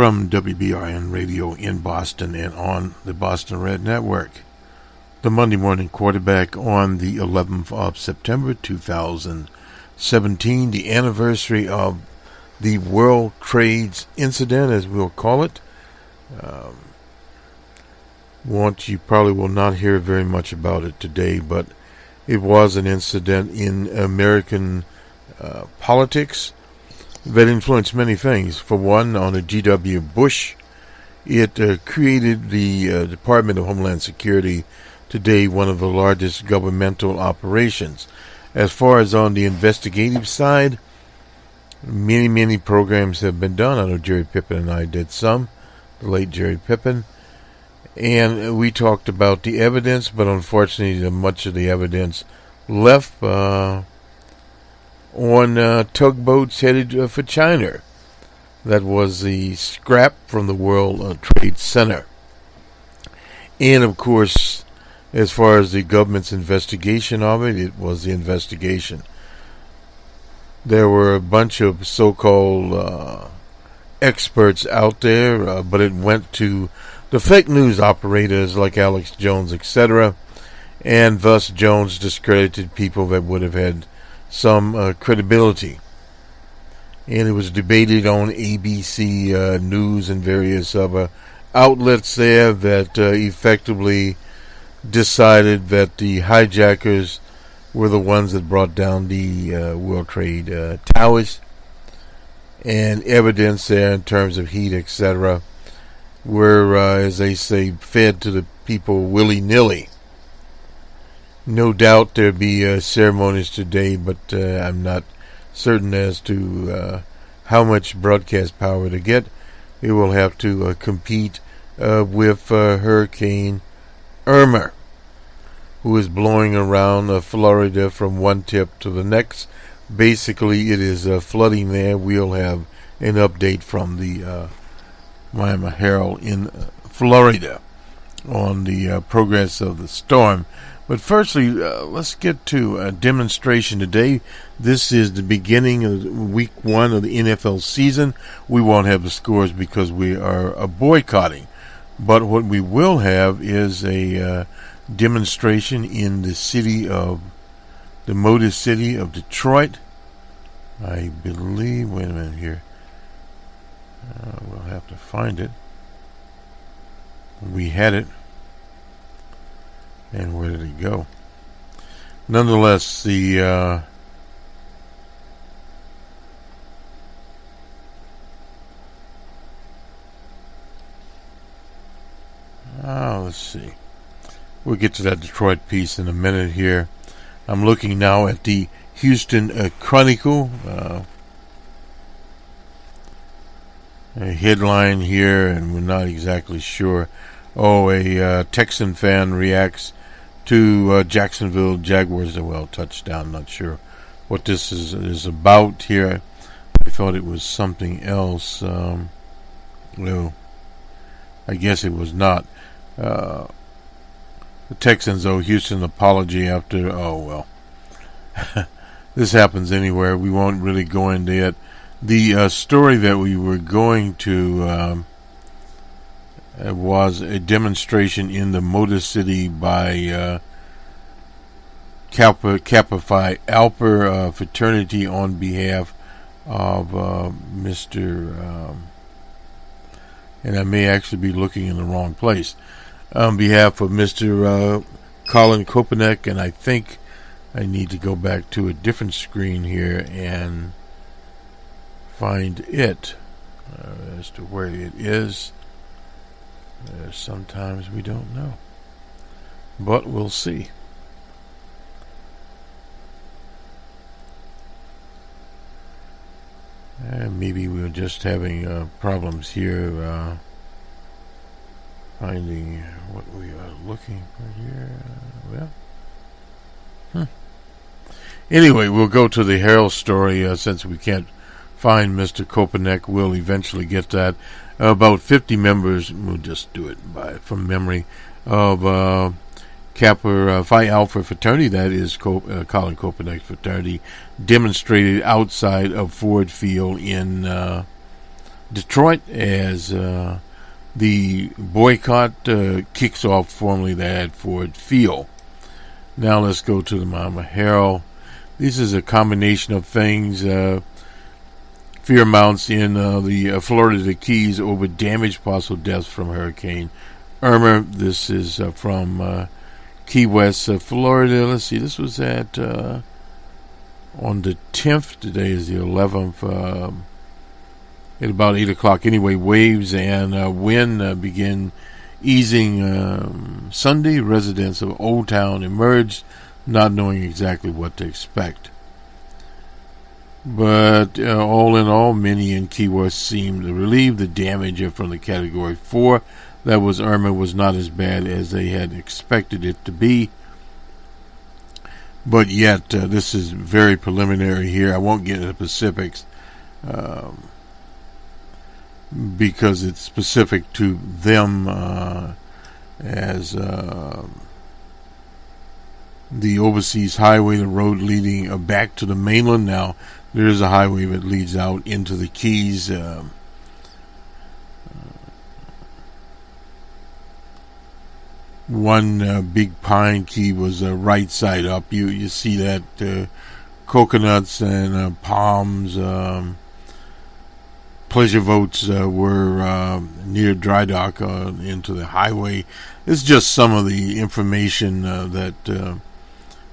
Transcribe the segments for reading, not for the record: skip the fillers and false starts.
From WBRN Radio in Boston and on the Boston Red Network. The Monday morning quarterback on the 11th of September 2017, the anniversary of the World Trade Incident, as we'll call it. You probably will not hear very much about it today, but it was an incident in American politics that influenced many things. For one, on a G.W. Bush, it created the Department of Homeland Security, today one of the largest governmental operations. As far as on the investigative side, many programs have been done. I know Jerry Pippin and I did some, the late Jerry Pippin, and we talked about the evidence, but unfortunately much of the evidence left on tugboats headed for China. That was the scrap from the World Trade Center. And of course, as far as the government's investigation of it, it was the investigation. There were a bunch of so-called experts out there, but it went to the fake news operators like Alex Jones, etc., and thus Jones discredited people that would have had some credibility. And it was debated on ABC News and various other outlets there that effectively decided that the hijackers were the ones that brought down the World Trade Towers, and evidence there in terms of heat, etc., were, as they say, fed to the people willy-nilly. No doubt there'll be ceremonies today, but I'm not certain as to how much broadcast power to get. It will have to compete with Hurricane Irma, who is blowing around Florida from one tip to the next. Basically, it is flooding there. We'll have an update from the Miami Herald in Florida on the progress of the storm. But firstly, let's get to a demonstration today. This is the beginning of week 1 of the NFL season. We won't have the scores because we are boycotting. But what we will have is a demonstration in the Motor City of Detroit. I believe, wait a minute here. We'll have to find it. We had it. And where did it go? Nonetheless, the let's see. We'll get to that Detroit piece in a minute here. I'm looking now at the Houston Chronicle. A headline here, and we're not exactly sure. A Texan fan reacts to Jacksonville Jaguars. Well, touchdown. Not sure what this is about here. I thought it was something else. Well, I guess it was not. The Texans owe Houston an apology after. Oh well, this happens anywhere. We won't really go into it. The story that we were going to was a demonstration in the Motor City by Kappa Phi Alpha fraternity on behalf of Mr. And I may actually be looking in the wrong place. On behalf of Mr. Colin Kopanek, and I think I need to go back to a different screen here and find it as to where it is. Sometimes we don't know, but we'll see. Maybe we're just having problems here finding what we are looking for here. Anyway, we'll go to the Herald story since we can't find Mr. Kopanek. We'll eventually get that. About 50 members, we'll just do it from memory, of Kappa Phi Alpha fraternity, that is Colin Kopanek's fraternity, demonstrated outside of Ford Field in Detroit as the boycott kicks off formally there at Ford Field. Now let's go to the Miami Herald. This is a combination of things. Fear mounts in the Florida Keys over damage, possible deaths from Hurricane Irma. This is from Key West, Florida. Let's see, this was at on the 10th. Today is the 11th. At about 8 o'clock anyway, waves and wind begin easing Sunday. Residents of Old Town emerged, not knowing exactly what to expect. But all in all, many in Key West seemed relieved. The damage from the Category 4, that was Irma, was not as bad as they had expected it to be. But yet, this is very preliminary here. I won't get into specifics because it's specific to them as the overseas highway, the road leading back to the mainland. Now, there is a highway that leads out into the Keys. One big pine key was right side up. You see that coconuts and palms. Pleasure boats were near dry dock into the highway. It's just some of the information that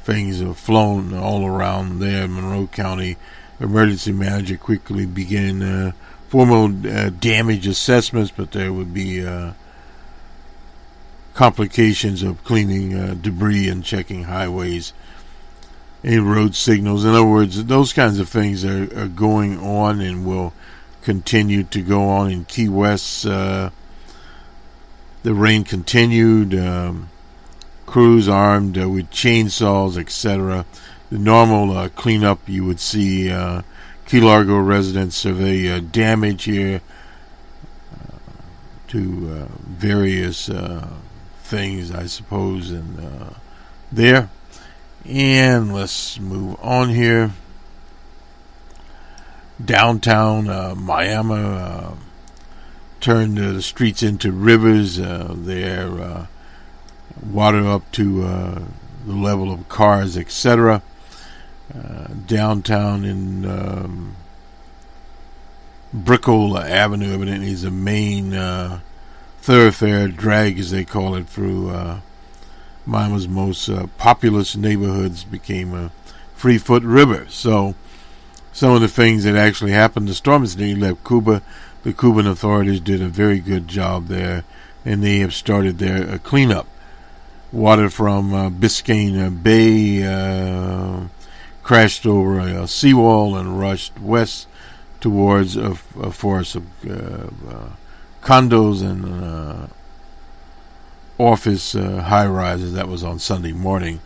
things have flown all around there. Monroe County Emergency Manager quickly began formal damage assessments, but there would be complications of cleaning debris and checking highways and road signals. In other words, those kinds of things are going on and will continue to go on in Key West. The rain continued. Crews armed with chainsaws, etc. The normal cleanup, you would see Key Largo residents survey damage here to various things, I suppose, and there. And let's move on here. Downtown Miami turned the streets into rivers. There, water up to the level of cars, etc. Downtown in Brickell Avenue evidently is the main thoroughfare, drag as they call it, through Miami's most populous neighborhoods, became a free-foot river. So some of the things that actually happened, the storm has left Cuba. The Cuban authorities did a very good job there, and they have started their cleanup. Water from Biscayne Bay crashed over a seawall and rushed west towards a forest of condos and office high-rises. That was on Sunday morning.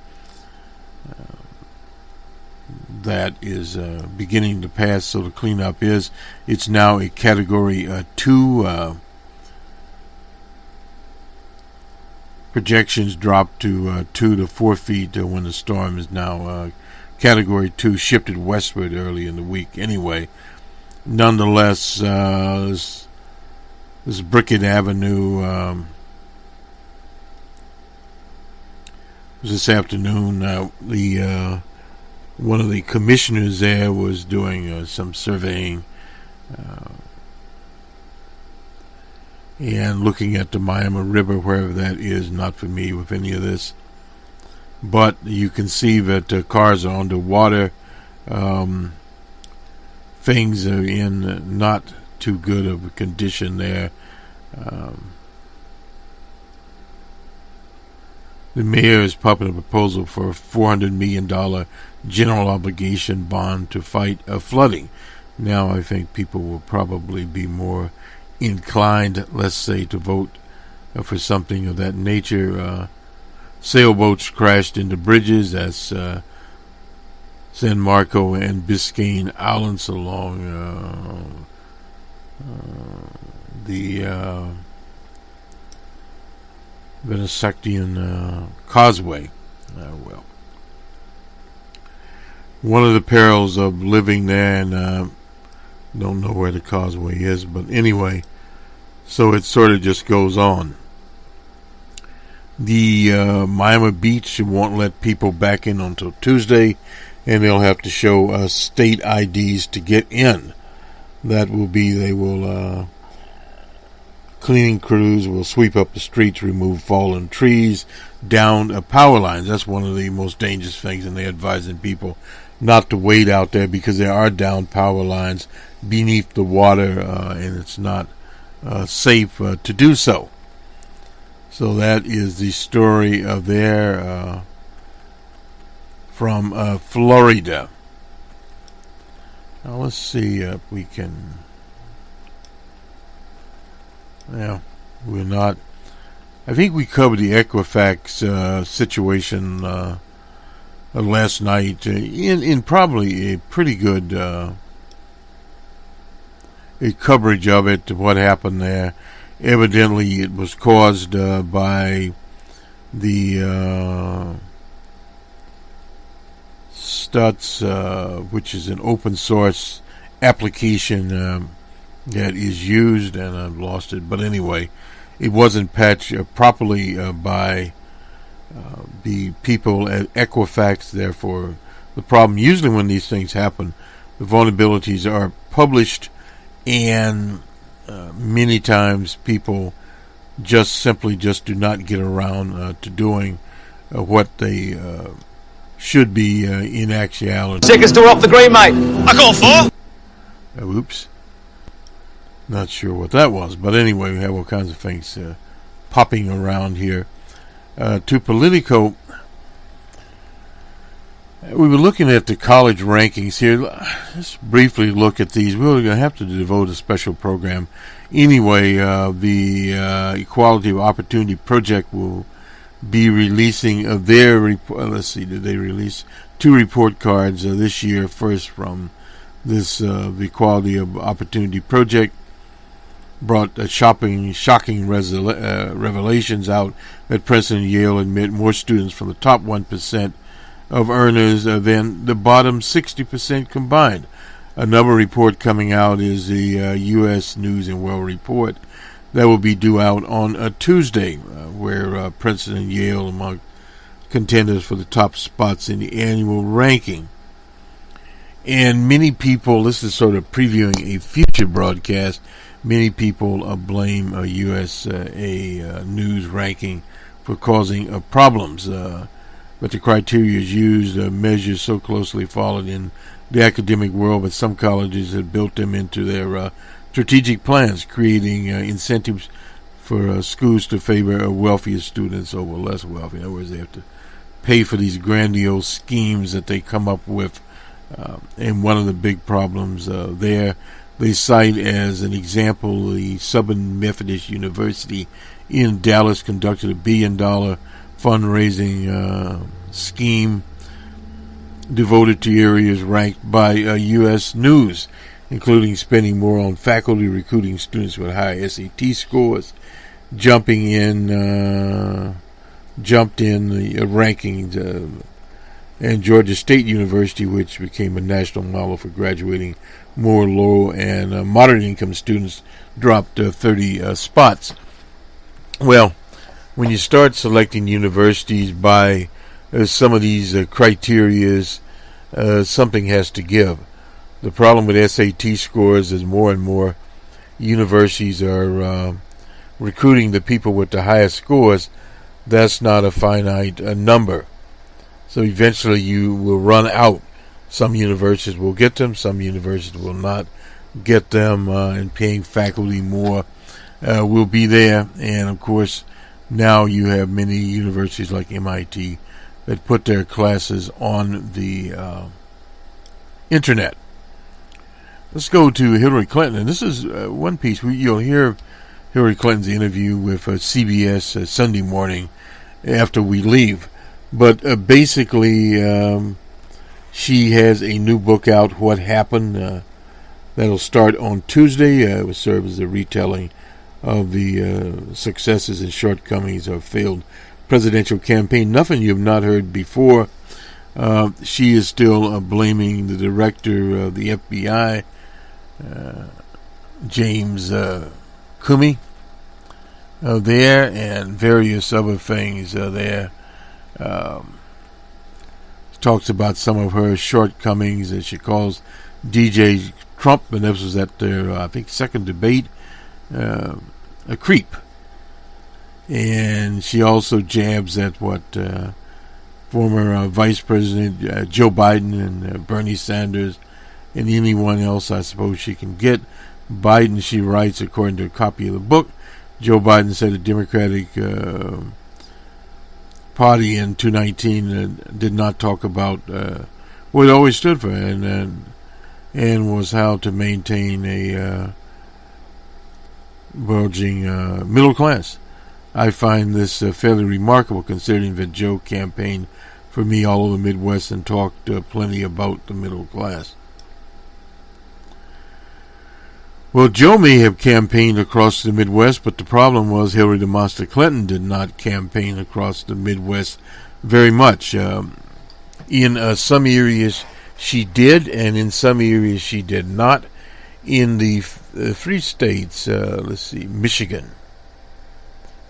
That is beginning to pass, so the cleanup it's now a Category 2. Projections dropped to 2 to 4 feet when the storm is now Category 2, shifted westward early in the week anyway. Nonetheless, this Brickett Avenue this afternoon, one of the commissioners there was doing some surveying and looking at the Miami River, wherever that is. Not familiar with any of this, but you can see that cars are underwater. Things are in not too good of a condition there. The mayor is pumping a proposal for a $400 million general obligation bond to fight flooding. Now I think people will probably be more inclined, let's say, to vote for something of that nature. Sailboats crashed into bridges. That's San Marco and Biscayne Islands along the Venezuelan Causeway. One of the perils of living there in Don't know where the causeway is, but anyway, so it sort of just goes on. The Miami Beach won't let people back in until Tuesday, and they'll have to show state IDs to get in. That will be, cleaning crews will sweep up the streets, remove fallen trees, down power lines. That's one of the most dangerous things, and they're advising people not to wait out there because there are down power lines beneath the water, and it's not safe to do so. So that is the story of there from Florida. Now let's see if we can. Yeah, we're not. I think we covered the Equifax situation last night in probably a pretty good coverage of it, what happened there. Evidently, it was caused by the Stutz, which is an open source application that is used, and I've lost it. But anyway, it wasn't patched properly by the people at Equifax. Therefore, the problem, usually when these things happen, the vulnerabilities are published, and many times people simply do not get around to doing what they should be in actuality. Tickets to Off the Green, mate. I call for. Oops. Not sure what that was, but anyway, we have all kinds of things popping around here. To Politico, we were looking at the college rankings here. Let's briefly look at these. We're going to have to devote a special program. Anyway, the Equality of Opportunity Project will be releasing their report. Let's see, did they release 2 report cards this year? First from this the Equality of Opportunity Project brought shocking revelations out that Princeton and Yale admit more students from the top 1% of earners than the bottom 60% combined. Another report coming out is the U.S. News and World Report that will be due out on a Tuesday, where Princeton and Yale among contenders for the top spots in the annual ranking. And many people, this is sort of previewing a future broadcast, many people blame USA News ranking for causing problems. But the criteria is used, measures so closely followed in the academic world, but some colleges have built them into their strategic plans, creating incentives for schools to favor wealthier students over less wealthy. In other words, they have to pay for these grandiose schemes that they come up with. And one of the big problems there, they cite as an example the Southern Methodist University in Dallas conducted $1 billion fundraising scheme devoted to areas ranked by U.S. News, including spending more on faculty, recruiting students with high SAT scores, jumped in the rankings, and Georgia State University, which became a national model for graduating more low and moderate income students, dropped 30 spots. Well, when you start selecting universities by some of these criterias, something has to give. The problem with SAT scores is more and more universities are recruiting the people with the highest scores. That's not a finite number. So eventually you will run out. Some universities will get them, some universities will not get them, and paying faculty more will be there. And of course, now you have many universities like MIT that put their classes on the internet. Let's go to Hillary Clinton. And this is one piece. You'll hear Hillary Clinton's interview with CBS Sunday morning after we leave. But basically, she has a new book out, What Happened, that'll start on Tuesday. It will serve as a retelling of the successes and shortcomings of failed presidential campaign. Nothing you have not heard before. She is still blaming the director of the FBI James Comey there, and various other things there. Talks about some of her shortcomings, as she calls DJ Trump, and this was at their, I think, second debate, a creep. And she also jabs at what former Vice President Joe Biden and Bernie Sanders and anyone else I suppose she can get. Biden, she writes, according to a copy of the book, Joe Biden said the Democratic Party in 2019 did not talk about what it always stood for, and was how to maintain a bulging middle class. I find this fairly remarkable, considering that Joe campaigned for me all over the Midwest and talked plenty about the middle class. Well, Joe may have campaigned across the Midwest, but the problem was Hillary the Monster Clinton did not campaign across the Midwest very much. In some areas she did, and in some areas she did not. In the three states, Michigan,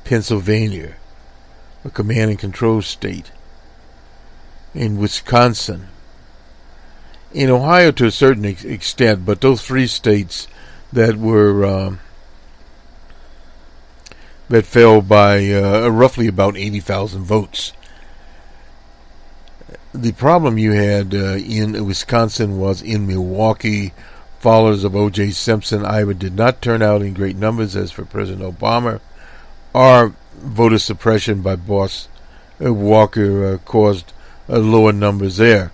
Pennsylvania, a command and control state, in Wisconsin, in Ohio to a certain extent, but those three states that were that fell by roughly about 80,000 votes. The problem you had in Wisconsin was in Milwaukee. Followers of O.J. Simpson either did not turn out in great numbers, as for President Obama, or voter suppression by Boss Walker caused lower numbers there.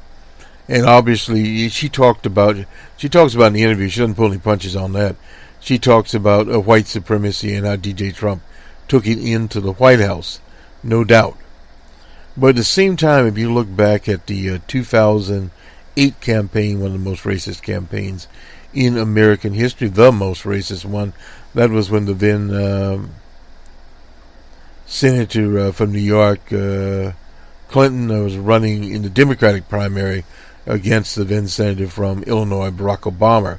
And obviously, she talks about in the interview, she doesn't pull any punches on that. She talks about white supremacy and how DJ Trump took it into the White House, no doubt. But at the same time, if you look back at the 2008 campaign, one of the most racist campaigns in American history, the most racist one, that was when the then senator from New York, Clinton, was running in the Democratic primary against the then senator from Illinois, Barack Obama.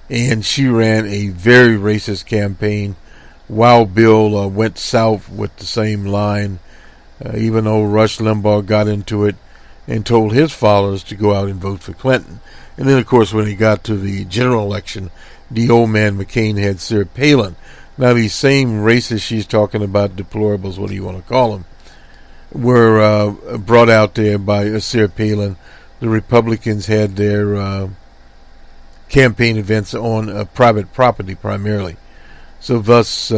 And she ran a very racist campaign. Wild Bill went south with the same line, even though Rush Limbaugh got into it and told his followers to go out and vote for Clinton. And then, of course, when he got to the general election, the old man McCain had Sarah Palin. Now, these same racists she's talking about, deplorables, what do you want to call them, were brought out there by Sarah Palin. The Republicans had their campaign events on private property primarily. So thus,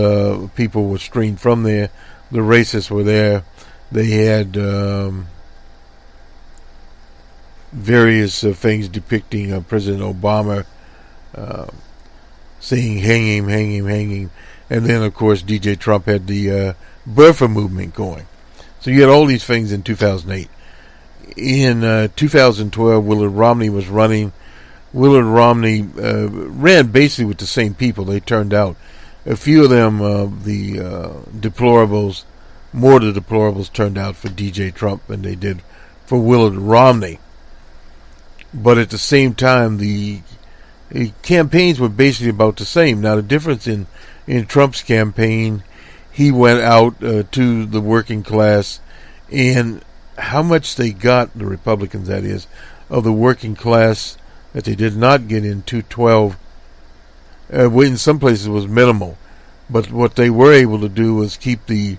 people were screened from there. The racists were there. They had various things depicting President Obama saying, hang him, hang him, hang him. And then, of course, DJ Trump had the birther movement going. So you had all these things in 2008. In 2012, Willard Romney was running. Willard Romney ran basically with the same people. They turned out. A few of them, the deplorables, more of the deplorables turned out for DJ Trump than they did for Willard Romney. But at the same time, the campaigns were basically about the same. Now, the difference in Trump's campaign, he went out to the working class, and how much they got, the Republicans that is, of the working class that they did not get in 2012, in some places was minimal. But what they were able to do was keep the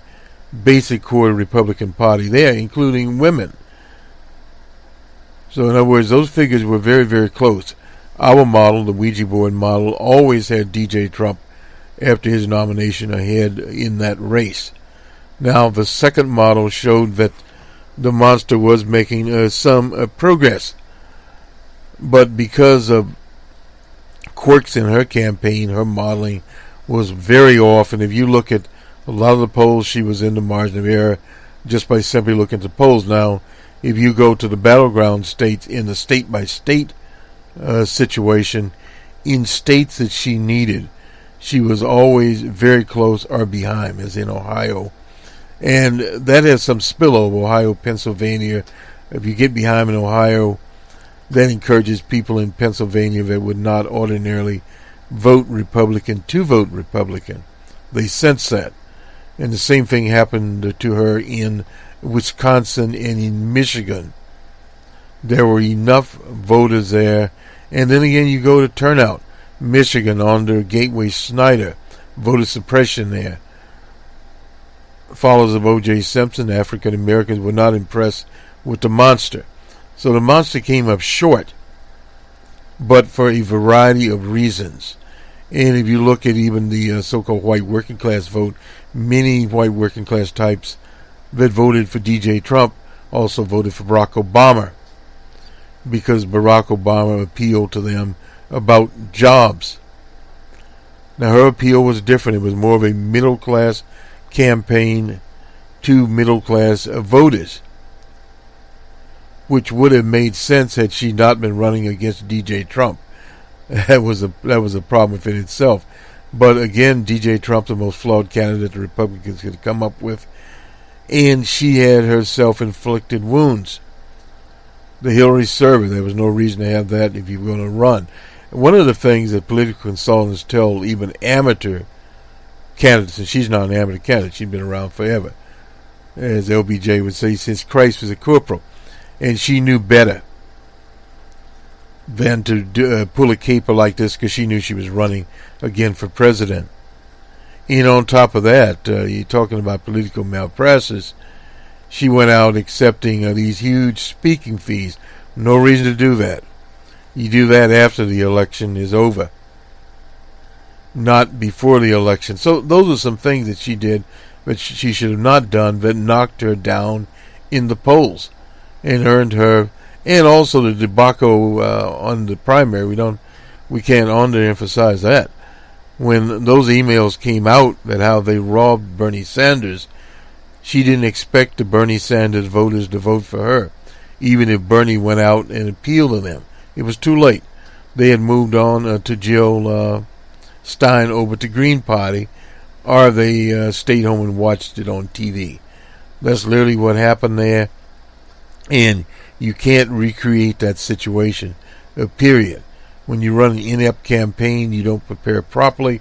basic core Republican Party there, including women. So in other words, those figures were very, very close. Our model, the Ouija board model, always had DJ Trump after his nomination ahead in that race. Now, the second model showed that the monster was making some progress. But because of quirks in her campaign, her modeling was very off. And if you look at a lot of the polls, she was in the margin of error just by simply looking at the polls. Now, if you go to the battleground states in the state-by-state situation, in states that she needed, she was always very close or behind, as in Ohio. And that has some spillover, Ohio, Pennsylvania. If you get behind in Ohio, that encourages people in Pennsylvania that would not ordinarily vote Republican to vote Republican. They sense that. And the same thing happened to her in Wisconsin and in Michigan. There were enough voters there. And then again, you go to turnout. Michigan under Gateway Snyder. Voter suppression there. Followers of O.J. Simpson, African Americans were not impressed with the monster. So the monster came up short, but for a variety of reasons. And if you look at even the so-called white working class vote, many white working class types that voted for D.J. Trump also voted for Barack Obama, because Barack Obama appealed to them about jobs. Now her appeal was different. It was more of a middle class campaign to middle class voters, which would have made sense had she not been running against D.J. Trump. That was a problem within itself. But again, D.J. Trump's the most flawed candidate the Republicans could come up with, and she had her self-inflicted wounds. The Hillary server, there was no reason to have that if you were going to run. One of the things that political consultants tell even amateur candidates, and she's not an amateur candidate, she's been around forever, as LBJ would say, since Christ was a corporal, and she knew better than to pull a caper like this, because she knew she was running again for president. And on top of that, you're talking about political malpractice. She went out accepting these huge speaking fees. No reason to do that. You do that after the election is over, not before the election. So those are some things that she did that she should have not done, that knocked her down in the polls and earned her. And also the debacle on the primary, we can't underemphasize that. When those emails came out that how they robbed Bernie Sanders, she didn't expect the Bernie Sanders voters to vote for her, even if Bernie went out and appealed to them. It was too late. They had moved on to Jill Stein over to Green Party, or they stayed home and watched it on TV. That's literally what happened there, and you can't recreate that situation, period. When you run an inept campaign, you don't prepare properly.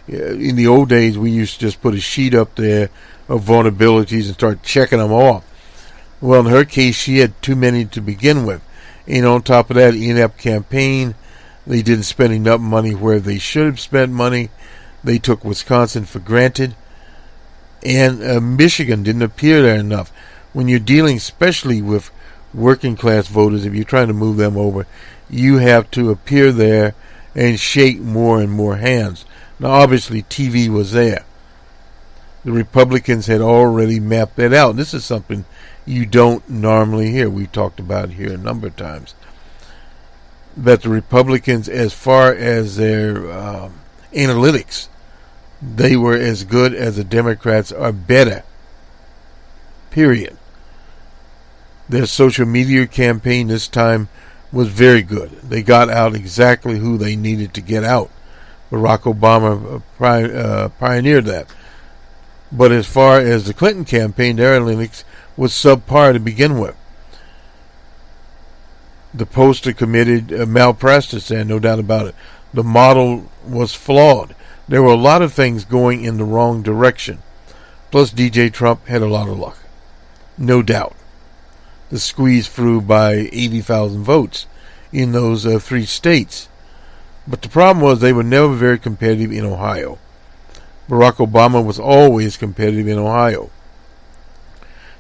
In the old days, we used to just put a sheet up there of vulnerabilities and start checking them off. Well, in her case, she had too many to begin with. And on top of that, inept campaign, they didn't spend enough money where they should have spent money. They took Wisconsin for granted. And Michigan didn't appear there enough. When you're dealing especially with working class voters, if you're trying to move them over, you have to appear there and shake more and more hands. Now, obviously, TV was there. The Republicans had already mapped that out. This is something you don't normally hear. We've talked about it here a number of times. That the Republicans, as far as their analytics, they were as good as the Democrats, or better. Period. Their social media campaign this time was very good. They got out exactly who they needed to get out. Barack Obama pioneered that. But as far as the Clinton campaign, their analytics was subpar to begin with. The poster committed malpractice there, no doubt about it. The model was flawed. There were a lot of things going in the wrong direction. Plus, D.J. Trump had a lot of luck. No doubt. The squeeze through by 80,000 votes in those 3 states. But the problem was they were never very competitive in Ohio. Barack Obama was always competitive in Ohio.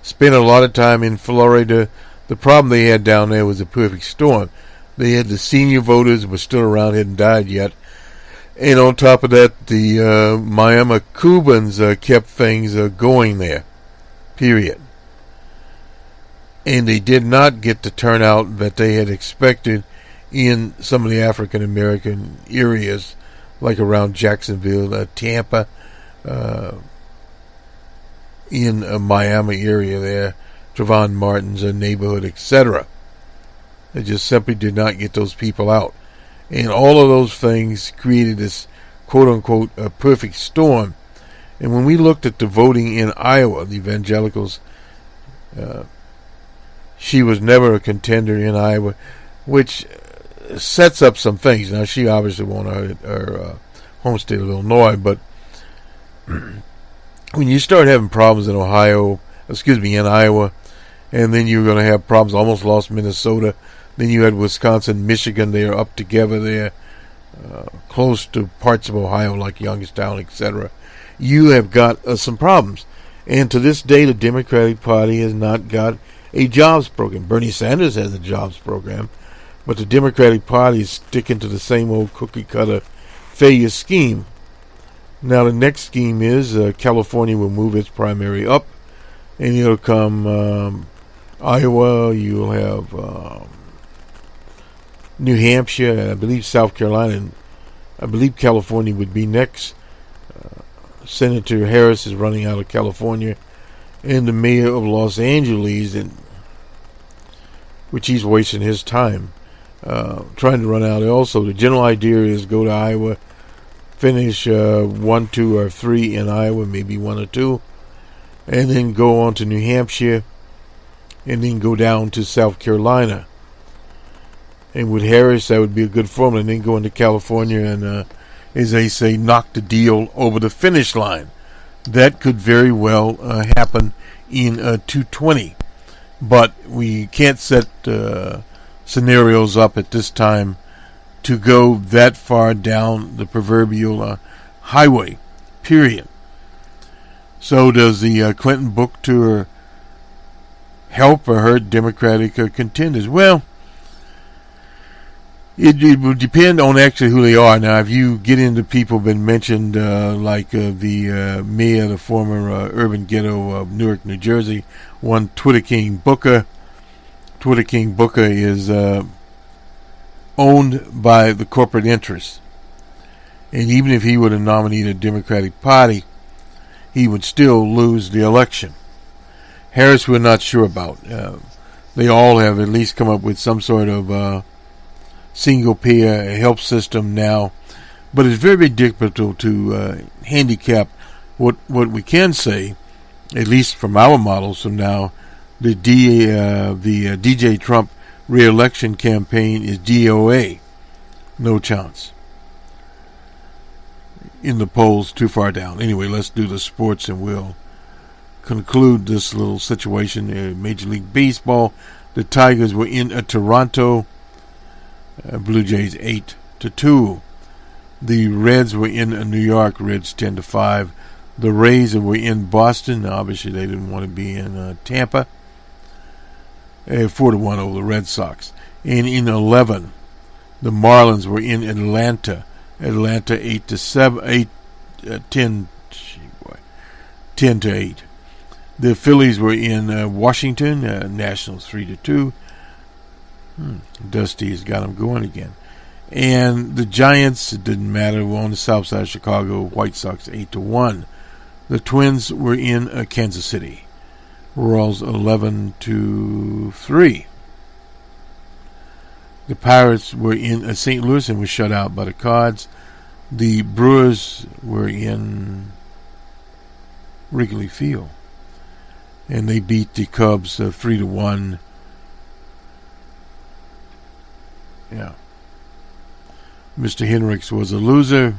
Spent a lot of time in Florida. The problem they had down there was a perfect storm. They had the senior voters who were still around, hadn't died yet. And on top of that, the Miami Cubans kept things going there. Period. And they did not get the turnout that they had expected in some of the African American areas, like around Jacksonville, Tampa, in a Miami area there, Trayvon Martin's neighborhood, etc. They just simply did not get those people out. And all of those things created this quote-unquote perfect storm. And when we looked at the voting in Iowa, the evangelicals, she was never a contender in Iowa. which sets up some things. Now, she obviously won her home state of Illinois, but when you start having problems in Iowa, and then you're going to have problems, almost lost Minnesota, then you had Wisconsin, Michigan, they are up together there, close to parts of Ohio like Youngstown, etc. You have got some problems. And to this day, the Democratic Party has not got a jobs program. Bernie Sanders has a jobs program, but the Democratic Party is sticking to the same old cookie-cutter failure scheme. Now, the next scheme is California will move its primary up, and it'll come Iowa, you'll have New Hampshire, and I believe South Carolina, and I believe California would be next. Senator Harris is running out of California, and the mayor of Los Angeles, which he's wasting his time trying to run out also. The general idea is go to Iowa, finish 1, 2, or 3 in Iowa, maybe 1 or 2, and then go on to New Hampshire, and then go down to South Carolina. And with Harris, that would be a good formula, and then go into California and, as they say, knock the deal over the finish line. That could very well happen in 220. But we can't set scenarios up at this time to go that far down the proverbial highway, period. So does the Clinton book tour help or hurt Democratic contenders? Well, it will depend on actually who they are. Now, if you get into people been mentioned, like the mayor, the former urban ghetto of Newark, New Jersey, one Twitter King Booker. Twitter King Booker is owned by the corporate interests. And even if he were to nominate a Democratic Party, he would still lose the election. Harris, we're not sure about. They all have at least come up with some sort of single-payer health system now, but it's very, very difficult to handicap what we can say, at least from our models from now. The DJ Trump re-election campaign is DOA, no chance. In the polls, too far down. Anyway, let's do the sports and we'll conclude this little situation. Major League Baseball, the Tigers were in Toronto. Blue Jays 8-2. The Reds were in New York. Reds 10-5. The Rays were in Boston. Obviously, they didn't want to be in Tampa. 4-1 over the Red Sox. And in 11, the Marlins were in Atlanta. Atlanta 10-8. The Phillies were in Washington. Nationals 3-2. Dusty has got them going again. And the Giants, it didn't matter, were on the south side of Chicago. White Sox 8-1. The Twins were in Kansas City. Royals 11-3. The Pirates were in St. Louis and were shut out by the Cards. The Brewers were in Wrigley Field, and they beat the Cubs 3-1. Yeah. Mr. Hendricks was a loser.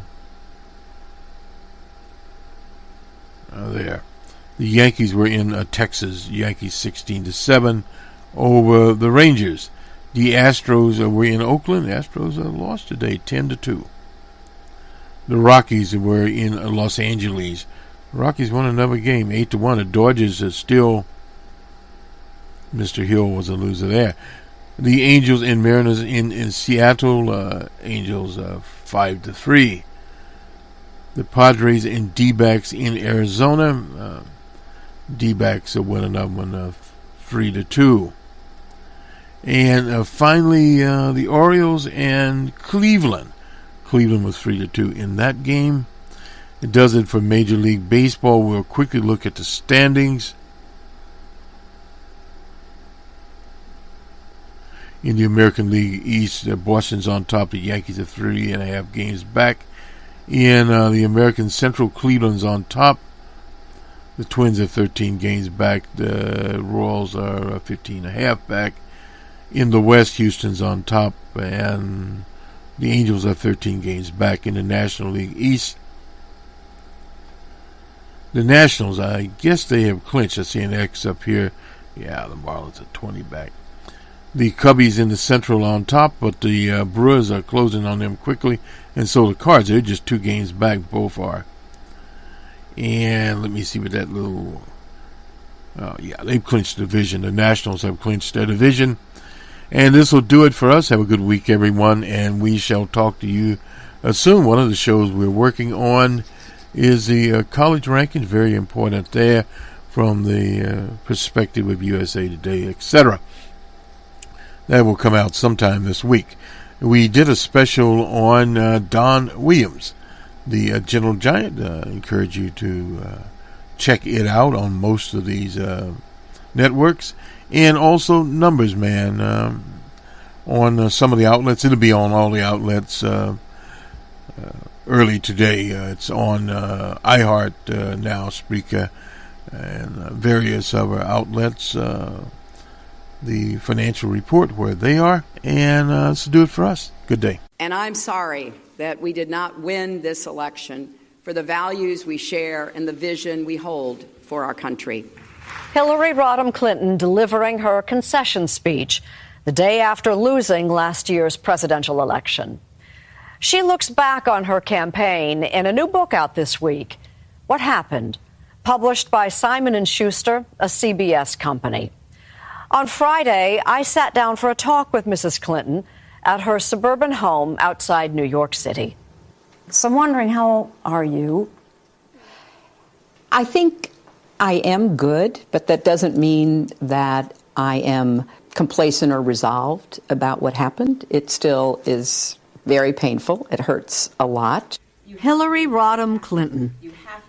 There. The Yankees were in Texas. Yankees 16-7 over the Rangers. The Astros were in Oakland. Astros lost today 10-2. The Rockies were in Los Angeles. The Rockies won another game 8-1. The Dodgers are still. Mr. Hill was a loser there. The Angels and Mariners in Seattle. Angels 5-3. The Padres and D-backs in Arizona. D-backs win another one 3-2. And finally, the Orioles and Cleveland. Cleveland was 3-2 in that game. It does it for Major League Baseball. We'll quickly look at the standings. In the American League East, Boston's on top. The Yankees are 3.5 games back. In the American Central, Cleveland's on top. The Twins are 13 games back. The Royals are 15.5 back. In the West, Houston's on top, and the Angels are 13 games back. In the National League East, the Nationals, I guess they have clinched. I see an X up here. Yeah, the Marlins are 20 back. The Cubbies in the Central on top, but the Brewers are closing on them quickly, and so the Cards, they're just 2 games back, both are. And let me see what that little... they've clinched the division. The Nationals have clinched their division. And this will do it for us. Have a good week, everyone, and we shall talk to you soon. One of the shows we're working on is the college rankings, very important there from the perspective of USA Today, etc. That will come out sometime this week. We did a special on Don Williams, the Gentle Giant. Encourage you to check it out on most of these networks. And also Numbers Man on some of the outlets. It'll be on all the outlets early today. It's on iHeart now, Spreaker, and various other outlets. The Financial Report, where they are. And let's do it for us. Good day. And I'm sorry that we did not win this election for the values we share and the vision we hold for our country. Hillary Rodham Clinton delivering her concession speech the day after losing last year's presidential election. She looks back on her campaign in a new book out this week, What Happened, published by Simon & Schuster, a CBS company. On Friday, I sat down for a talk with Mrs. Clinton at her suburban home outside New York City. So I'm wondering, how are you? I think I am good, but that doesn't mean that I am complacent or resolved about what happened. It still is very painful. It hurts a lot. Hillary Rodham Clinton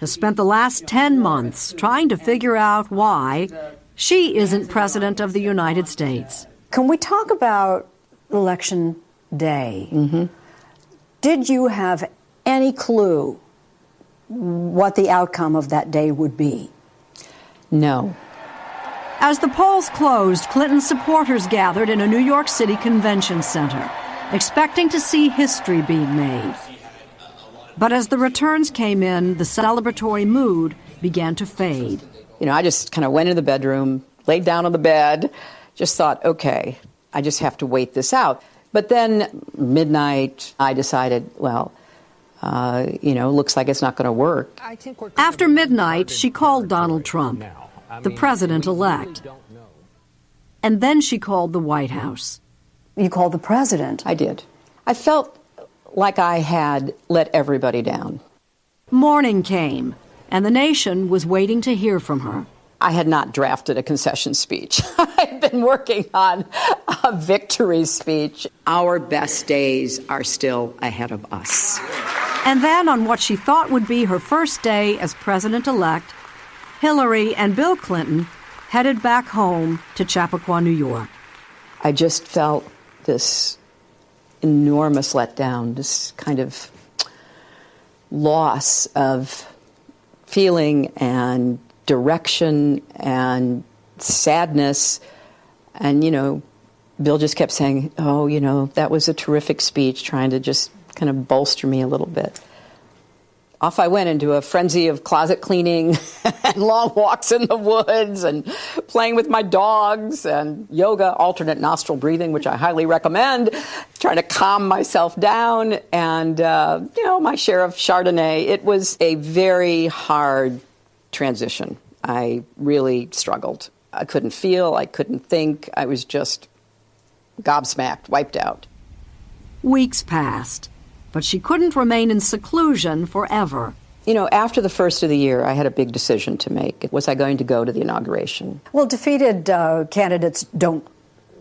has spent the last 10 months trying to figure out why she isn't President of the United States. Can we talk about Election Day? Mm-hmm. Did you have any clue what the outcome of that day would be? No. As the polls closed, Clinton supporters gathered in a New York City convention center, expecting to see history being made. But as the returns came in, the celebratory mood began to fade. You know, I just kind of went into the bedroom, laid down on the bed, just thought, okay, I just have to wait this out. But then midnight, I decided, well, looks like it's not going to work. After midnight, she called Donald Trump, the president-elect. And then she called the White House. You called the president? I did. I felt like I had let everybody down. Morning came, and the nation was waiting to hear from her. I had not drafted a concession speech. I'd been working on a victory speech. Our best days are still ahead of us. And then on what she thought would be her first day as president-elect, Hillary and Bill Clinton headed back home to Chappaqua, New York. I just felt this enormous letdown, this kind of loss of feeling and direction and sadness. And, Bill just kept saying, that was a terrific speech, trying to just kind of bolster me a little bit. Off I went into a frenzy of closet cleaning and long walks in the woods and playing with my dogs and yoga, alternate nostril breathing, which I highly recommend, trying to calm myself down, and, my share of Chardonnay. It was a very hard transition. I really struggled. I couldn't feel, I couldn't think. I was just gobsmacked, wiped out. Weeks passed, but she couldn't remain in seclusion forever. After the first of the year, I had a big decision to make. Was I going to go to the inauguration? Well, defeated candidates don't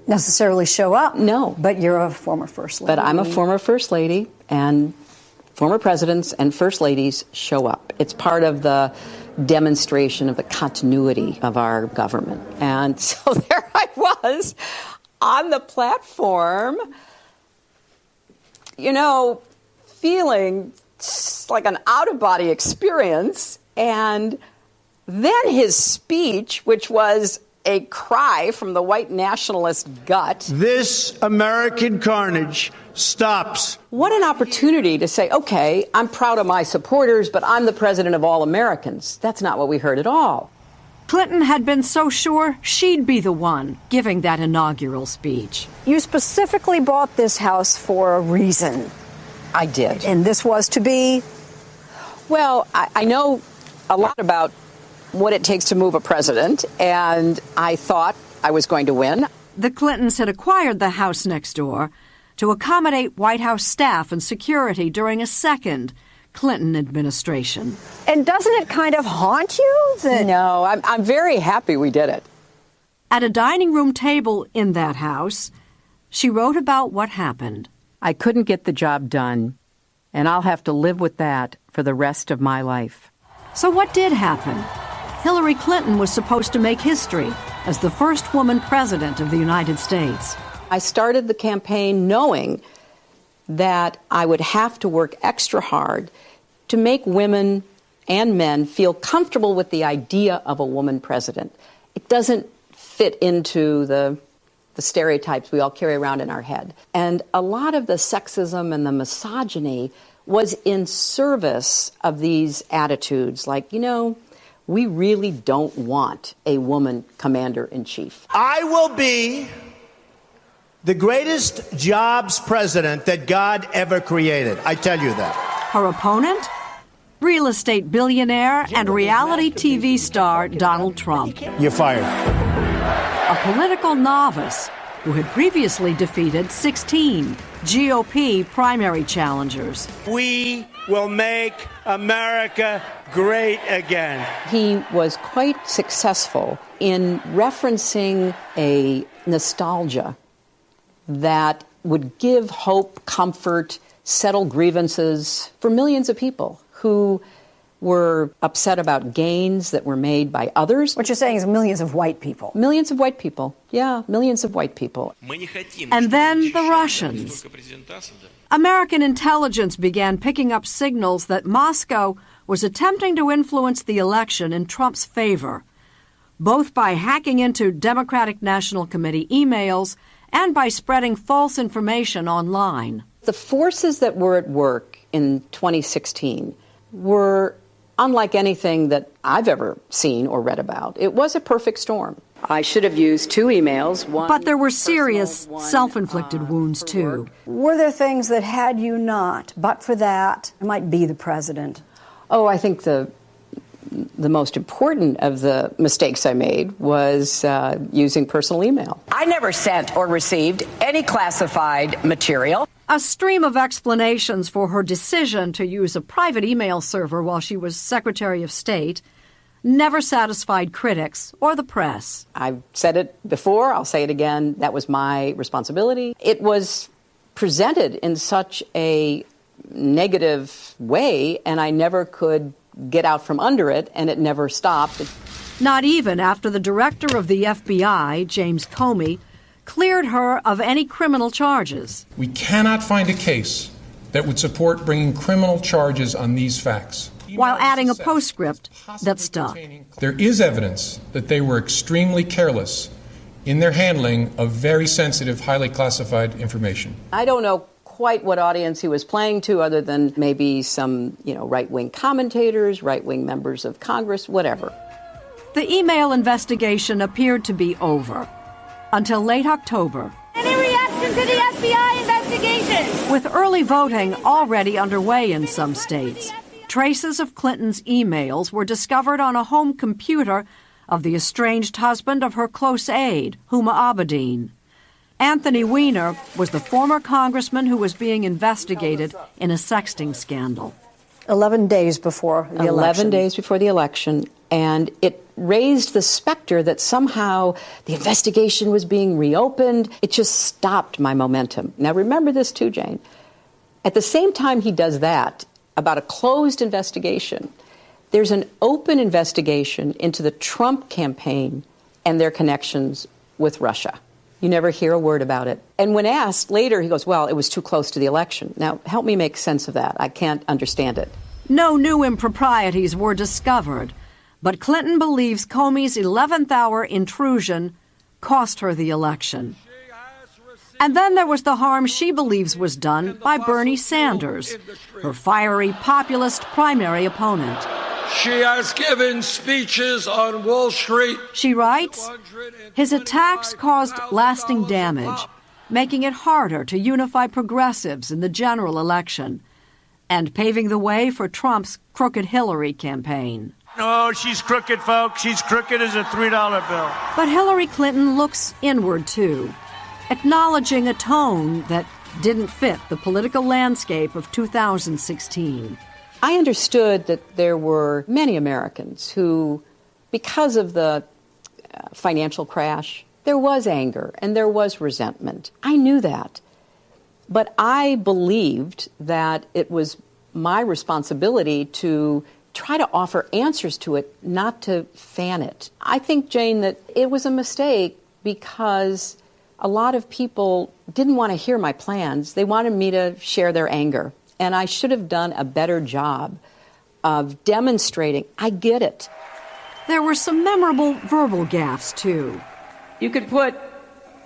necessarily show up. No. But you're a former first lady. But I'm a former first lady, and former presidents and first ladies show up. It's part of the demonstration of the continuity of our government. And so there I was on the platform, feeling like an out-of-body experience. And then his speech, which was a cry from the white nationalist gut. This American carnage stops. What an opportunity to say, okay, I'm proud of my supporters, but I'm the president of all Americans. That's not what we heard at all. Clinton had been so sure she'd be the one giving that inaugural speech. You specifically bought this house for a reason. I did. And this was to be? Well, I know a lot about what it takes to move a president, and I thought I was going to win. The Clintons had acquired the house next door to accommodate White House staff and security during a second Clinton administration. And doesn't it kind of haunt you? No, I'm very happy we did it. At a dining room table in that house, she wrote about what happened. I couldn't get the job done, and I'll have to live with that for the rest of my life. So what did happen? Hillary Clinton was supposed to make history as the first woman president of the United States. I started the campaign knowing that I would have to work extra hard to make women and men feel comfortable with the idea of a woman president. It doesn't fit into the stereotypes we all carry around in our head. And a lot of the sexism and the misogyny was in service of these attitudes like, we really don't want a woman commander-in-chief. I will be the greatest jobs president that God ever created. I tell you that. Her opponent? Real estate billionaire and reality TV star Donald Trump. You're fired. A political novice who had previously defeated 16 GOP primary challengers. We will make America great again. He was quite successful in referencing a nostalgia that would give hope, comfort, settle grievances for millions of people who were upset about gains that were made by others. What you're saying is millions of white people. Millions of white people. Yeah, millions of white people. And then the Russians. American intelligence began picking up signals that Moscow was attempting to influence the election in Trump's favor, both by hacking into Democratic National Committee emails and by spreading false information online. The forces that were at work in 2016 were unlike anything that I've ever seen or read about. It was a perfect storm. I should have used 2 emails. One but there were serious personal, one, self-inflicted wounds, for too. work. Were there things that had you not, but for that, I might be the president? Oh, I think the most important of the mistakes I made was using personal email. I never sent or received any classified material. A stream of explanations for her decision to use a private email server while she was Secretary of State never satisfied critics or the press. I've said it before, I'll say it again, that was my responsibility. It was presented in such a negative way, and I never could get out from under it, and it never stopped. Not even after the director of the FBI, James Comey, cleared her of any criminal charges. We cannot find a case that would support bringing criminal charges on these facts. While adding a postscript that stuck. There is evidence that they were extremely careless in their handling of very sensitive, highly classified information. I don't know quite what audience he was playing to other than maybe some, right-wing commentators, right-wing members of Congress, whatever. The email investigation appeared to be over until late October. Any reaction to the FBI investigation? With early voting already underway in some states, traces of Clinton's emails were discovered on a home computer of the estranged husband of her close aide, Huma Abedin. Anthony Weiner was the former congressman who was being investigated in a sexting scandal. 11 days before the election. 11 days before the election, and it raised the specter that somehow the investigation was being reopened. It just stopped my momentum. Now remember this too, Jane. At the same time he does that, about a closed investigation, there's an open investigation into the Trump campaign and their connections with Russia. You never hear a word about it. And when asked later, he goes, well, it was too close to the election. Now, help me make sense of that. I can't understand it. No new improprieties were discovered, But Clinton believes Comey's 11th hour intrusion cost her the election. And then there was the harm she believes was done by Bernie Sanders, her fiery populist primary opponent. She has given speeches on Wall Street. She writes, his attacks caused lasting damage, making it harder to unify progressives in the general election, and paving the way for Trump's crooked Hillary campaign. No, she's crooked, folks. She's crooked as a $3 bill. But Hillary Clinton looks inward, too, acknowledging a tone that didn't fit the political landscape of 2016. I understood that there were many Americans who, because of the financial crash, there was anger and there was resentment. I knew that. But I believed that it was my responsibility to try to offer answers to it, not to fan it. I think, Jane, that it was a mistake because a lot of people didn't want to hear my plans. They wanted me to share their anger. And I should have done a better job of demonstrating I get it. There were some memorable verbal gaffes, too. You could put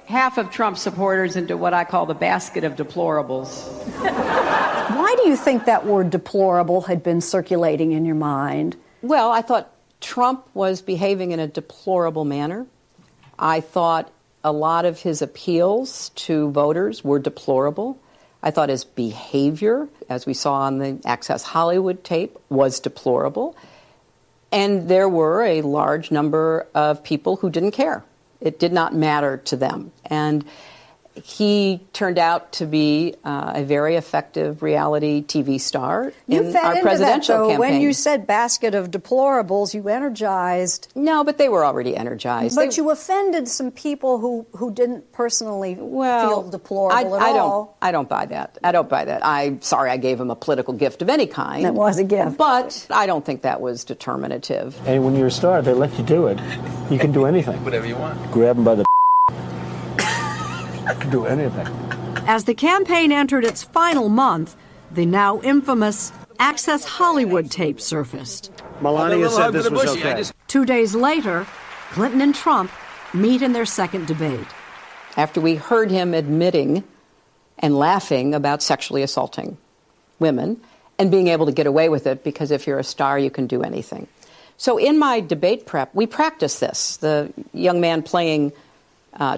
half of Trump's supporters into what I call the basket of deplorables. Why do you think that word deplorable had been circulating in your mind? Well, I thought Trump was behaving in a deplorable manner. I thought a lot of his appeals to voters were deplorable. I thought his behavior, as we saw on the Access Hollywood tape, was deplorable. And there were a large number of people who didn't care. It did not matter to them. And he turned out to be a very effective reality TV star in our presidential campaign. When you said basket of deplorables, you energized. No, but they were already energized. But you offended some people who didn't personally feel deplorable at all. I don't buy that. I'm sorry I gave him a political gift of any kind. That was a gift. But I don't think that was determinative. And when you're a star, they let you do it. You can do anything. Whatever you want. Grab them by the I could do anything. As the campaign entered its final month, the now infamous Access Hollywood tape surfaced. Melania said this was okay. 2 days later, Clinton and Trump meet in their second debate. After we heard him admitting and laughing about sexually assaulting women and being able to get away with it because if you're a star, you can do anything. So in my debate prep, we practiced this. The young man playing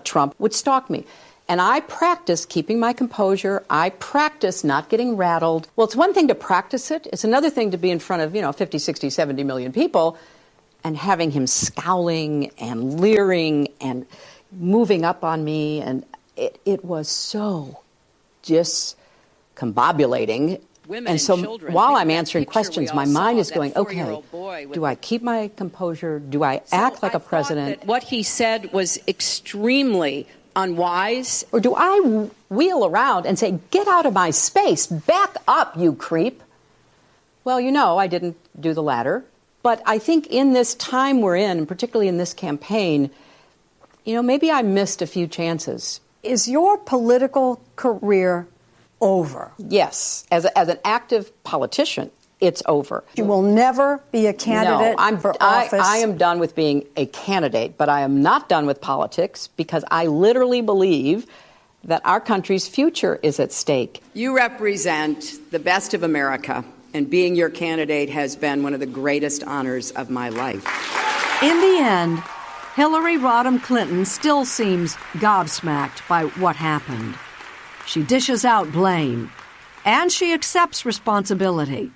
Trump would stalk me. And I practiced keeping my composure. I practiced not getting rattled. Well, it's one thing to practice it. It's another thing to be in front of, 50, 60, 70 million people and having him scowling and leering and moving up on me. And it was so discombobulating. And so while I'm answering questions, my mind is going, okay, do I keep my composure? Do I act like a president? What he said was extremely unwise. Or do I wheel around and say, get out of my space, back up, you creep? Well, I didn't do the latter. But I think in this time we're in, and particularly in this campaign, maybe I missed a few chances. Is your political career over? Yes. As an active politician, it's over. You will never be a candidate for office? I am done with being a candidate, but I am not done with politics because I literally believe that our country's future is at stake. You represent the best of America, and being your candidate has been one of the greatest honors of my life. In the end, Hillary Rodham Clinton still seems gobsmacked by what happened. She dishes out blame, and she accepts responsibility.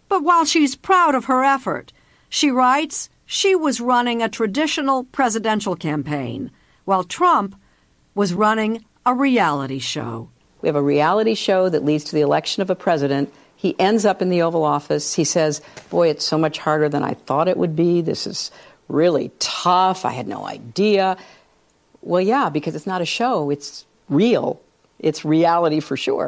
But while she's proud of her effort, she writes she was running a traditional presidential campaign, while Trump was running a reality show. We have a reality show that leads to the election of a president. He ends up in the Oval Office. He says, boy, it's so much harder than I thought it would be. This is really tough. I had no idea. Well, yeah, because it's not a show. It's real. It's reality for sure.